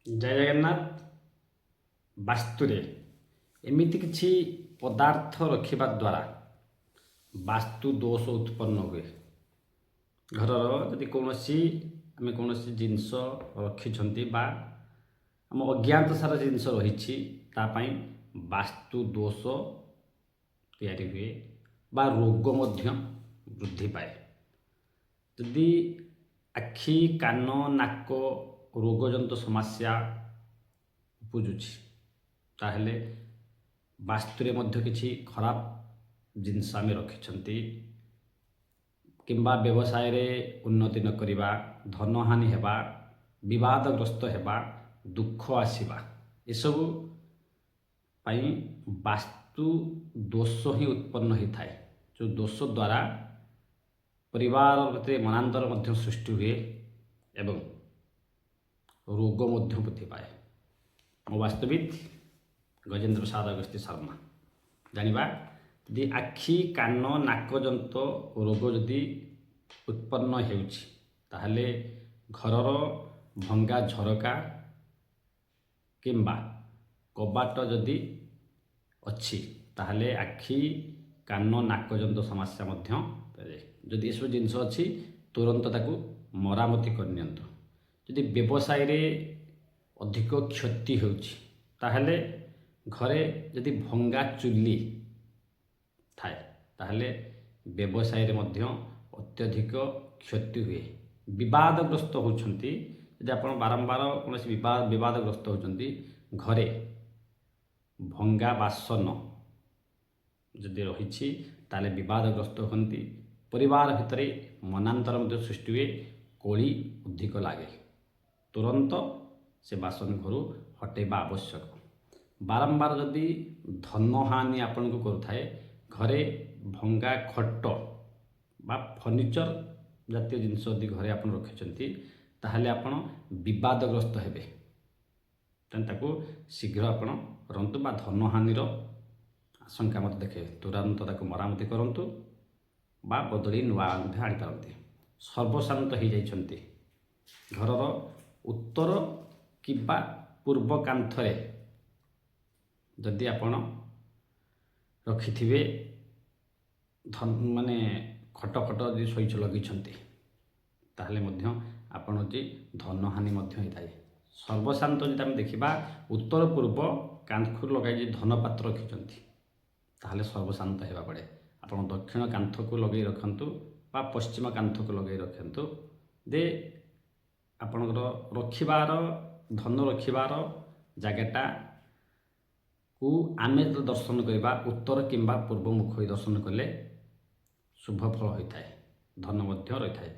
ଜୟ ଜଗନ୍ନାଥ। ବାସ୍ତୁରେ ଏମିତି କିଛି ପଦାର୍ଥ ରଖିବା ଦ୍ୱାରା ବାସ୍ତୁ ଦୋଷ ଉତ୍ପନ୍ନ ହୁଏ। ଘରର ଯଦି ଆମେ କୌଣସି ଜିନିଷ ରଖିଛନ୍ତି ବା ଆମ ଅଜ୍ଞାତ ସାରା ଜିନିଷ ରହିଛି, ତା ପାଇଁ ବାସ୍ତୁ ଦୋଷ ତିଆରି ହୁଏ ବା ରୋଗ ମଧ୍ୟ ବୃଦ୍ଧି ପାଏ। ଯଦି ଆଖି, କାନ, ନାକ ରୋଗଜନିତ ସମସ୍ୟା ଉପୁଜୁଛି, ତାହେଲେ ବାସ୍ତୁରେ ମଧ୍ୟ କିଛି ଖରାପ ଜିନିଷ ଆମେ ରଖିଛନ୍ତି କିମ୍ବା ବ୍ୟବସାୟରେ ଉନ୍ନତି ନ କରିବା, ଧନହାନି ହେବା, ବିବାଦଗ୍ରସ୍ତ ହେବା, ଦୁଃଖ ଆସିବା, ଏସବୁ ପାଇଁ ବାସ୍ତୁ ଦୋଷ ହିଁ ଉତ୍ପନ୍ନ ହୋଇଥାଏ। ଯେଉଁ ଦୋଷ ଦ୍ୱାରା ପରିବାର ଭିତରେ ମନାନ୍ତର ମଧ୍ୟ ସୃଷ୍ଟି ହୁଏ ଏବଂ ରୋଗ ମଧ୍ୟ ବୃଦ୍ଧି ପାଏ। ମୁଁ ବାସ୍ତୁବିତ୍ ଗଜେନ୍ଦ୍ର ପ୍ରସାଦ ଅଗସ୍ତି ଶର୍ମା। ଜାଣିବା, ଯଦି ଆଖି, କାନ, ନାକ ଜନିତ ରୋଗ ଯଦି ଉତ୍ପନ୍ନ ହେଉଛି, ତାହେଲେ ଘରର ଭଙ୍ଗା ଝରକା କିମ୍ବା କବାଟ ଯଦି ଅଛି, ତାହେଲେ ଆଖି, କାନ, ନାକ ଜନିତ ସମସ୍ୟା ମଧ୍ୟ ପାଏ। ଯଦି ଏସବୁ ଜିନିଷ ଅଛି, ତୁରନ୍ତ ତାକୁ ମରାମତି କରିନିଅନ୍ତୁ। ଯଦି ବ୍ୟବସାୟରେ ଅଧିକ କ୍ଷତି ହେଉଛି, ତାହେଲେ ଘରେ ଯଦି ଭଙ୍ଗା ଚୁଲି ଥାଏ, ତାହେଲେ ବ୍ୟବସାୟରେ ମଧ୍ୟ ଅତ୍ୟଧିକ କ୍ଷତି ହୁଏ। ବିବାଦଗ୍ରସ୍ତ ହେଉଛନ୍ତି, ଯଦି ଆପଣ ବାରମ୍ବାର କୌଣସି ବିବାଦଗ୍ରସ୍ତ ହେଉଛନ୍ତି, ଘରେ ଭଙ୍ଗା ବାସନ ଯଦି ରହିଛି, ତାହେଲେ ବିବାଦଗ୍ରସ୍ତ ହୁଅନ୍ତି। ପରିବାର ଭିତରେ ମନାନ୍ତର ମଧ୍ୟ ସୃଷ୍ଟି ହୁଏ, କଳି ଅଧିକ ଲାଗେ। ତୁରନ୍ତ ସେ ବାସନ ଘରୁ ହଟାଇବା ଆବଶ୍ୟକ। ବାରମ୍ବାର ଯଦି ଧନହାନି ଆପଣଙ୍କୁ କରୁଥାଏ, ଘରେ ଭଙ୍ଗା ଖଟ ବା ଫର୍ଣ୍ଣିଚର ଜାତୀୟ ଜିନିଷ ଯଦି ଘରେ ଆପଣ ରଖିଛନ୍ତି, ତାହେଲେ ଆପଣ ବିବାଦଗ୍ରସ୍ତ ହେବେ। ତେଣୁ ତାକୁ ଶୀଘ୍ର ଆପଣ କରନ୍ତୁ ବା ଧନହାନିର ଆଶଙ୍କା ମୋତେ ଦେଖେ, ତୁରନ୍ତ ତାକୁ ମରାମତି କରନ୍ତୁ ବା ବଦଳି ନୂଆ ମଧ୍ୟ ଆଣିପାରନ୍ତି। ସର୍ବଶାନ୍ତ ହୋଇଯାଇଛନ୍ତି, ଘରର ଉତ୍ତର କିମ୍ବା ପୂର୍ବ କାନ୍ଥରେ ଯଦି ଆପଣ ରଖିଥିବେ ଖଟ ଯଦି ଶୋଇଛ ଲଗେଇଛନ୍ତି, ତାହେଲେ ମଧ୍ୟ ଆପଣ ଯଦି ଧନହାନି ମଧ୍ୟ ହୋଇଥାଏ। ସର୍ବଶାନ୍ତ ଯଦି ଆମେ ଦେଖିବା, ଉତ୍ତର ପୂର୍ବ କାନ୍ଥକୁ ଲଗାଇ ଯଦି ଧନପାତ୍ର ରଖିଛନ୍ତି, ତାହେଲେ ସର୍ବଶାନ୍ତ ହେବା ପଡ଼େ। ଆପଣ ଦକ୍ଷିଣ କାନ୍ଥକୁ ଲଗାଇ ରଖନ୍ତୁ ବା ପଶ୍ଚିମ କାନ୍ଥକୁ ଲଗାଇ ରଖନ୍ତୁ, ଯେ ଆପଣଙ୍କର ଧନ ରଖିବାର ଜାଗାଟାକୁ ଆମେ ଯଦି ଦର୍ଶନ କରିବା, ଉତ୍ତର କିମ୍ବା ପୂର୍ବ ମୁଖ ହୋଇ ଦର୍ଶନ କଲେ ଶୁଭ ଫଳ ହୋଇଥାଏ, ଧନ ମଧ୍ୟ ରହିଥାଏ।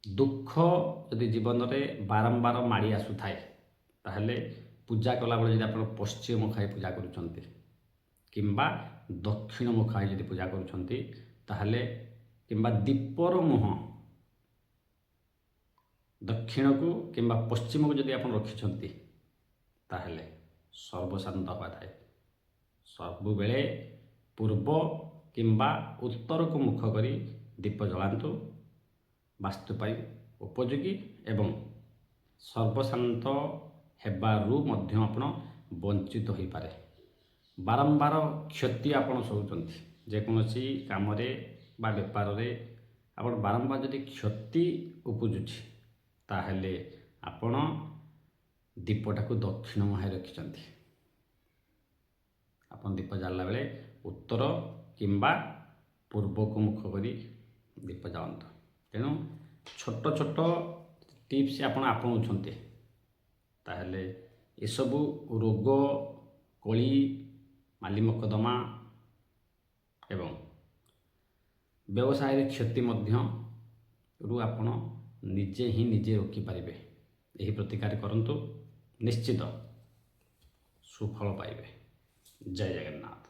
ଦୁଃଖ ଯଦି ଜୀବନରେ ବାରମ୍ବାର ମାଡ଼ି ଆସୁଥାଏ, ତାହେଲେ ପୂଜା କଲାବେଳେ ଯଦି ଆପଣ ପଶ୍ଚିମ ମୁଖ ହୋଇ ପୂଜା କରୁଛନ୍ତି କିମ୍ବା ଦକ୍ଷିଣ ମୁଖ ହୋଇ ଯଦି ପୂଜା କରୁଛନ୍ତି, ତାହେଲେ କିମ୍ବା ଦୀପର ମୁହଁ ଦକ୍ଷିଣକୁ କିମ୍ବା ପଶ୍ଚିମକୁ ଯଦି ଆପଣ ରଖିଛନ୍ତି, ତାହେଲେ ସର୍ବଶାନ୍ତ ହେବା ଥାଏ। ସବୁବେଳେ ପୂର୍ବ କିମ୍ବା ଉତ୍ତରକୁ ମୁଖ କରି ଦୀପ ଜଳାନ୍ତୁ। ବାସ୍ତୁ ପାଇଁ ଉପଯୋଗୀ ଏବଂ ସର୍ବଶାନ୍ତ ହେବାରୁ ମଧ୍ୟ ଆପଣ ବଞ୍ଚିତ ହୋଇପାରେ। ବାରମ୍ବାର କ୍ଷତି ଆପଣ ସହୁଛନ୍ତି, ଯେକୌଣସି କାମରେ ବା ବେପାରରେ ଆପଣ ବାରମ୍ବାର ଯଦି କ୍ଷତି ଉପୁଜୁଛି, ତାହେଲେ ଆପଣ ଦୀପଟାକୁ ଦକ୍ଷିଣ ମୁହାଁରେ ରଖିଛନ୍ତି। ଆପଣ ଦୀପ ଜାଳିଲା ବେଳେ ଉତ୍ତର କିମ୍ବା ପୂର୍ବକୁ ମୁଖ କରି ଦୀପ ଜାଳନ୍ତୁ। ତେଣୁ ଛୋଟ ଛୋଟ ଟିପ୍ସ ଆପଣ ଆପଣଉଛନ୍ତି, ତାହେଲେ ଏସବୁ ରୋଗ, କଳି, ମାଲି ମକଦ୍ଦମା ଏବଂ ବ୍ୟବସାୟରେ କ୍ଷତି ମଧ୍ୟରୁ ଆପଣ ନିଜେ ରୋକିପାରିବେ। ଏହି ପ୍ରତିକାର କରନ୍ତୁ, ନିଶ୍ଚିତ ସୁଫଳ ପାଇବେ। ଜୟ ଜଗନ୍ନାଥ।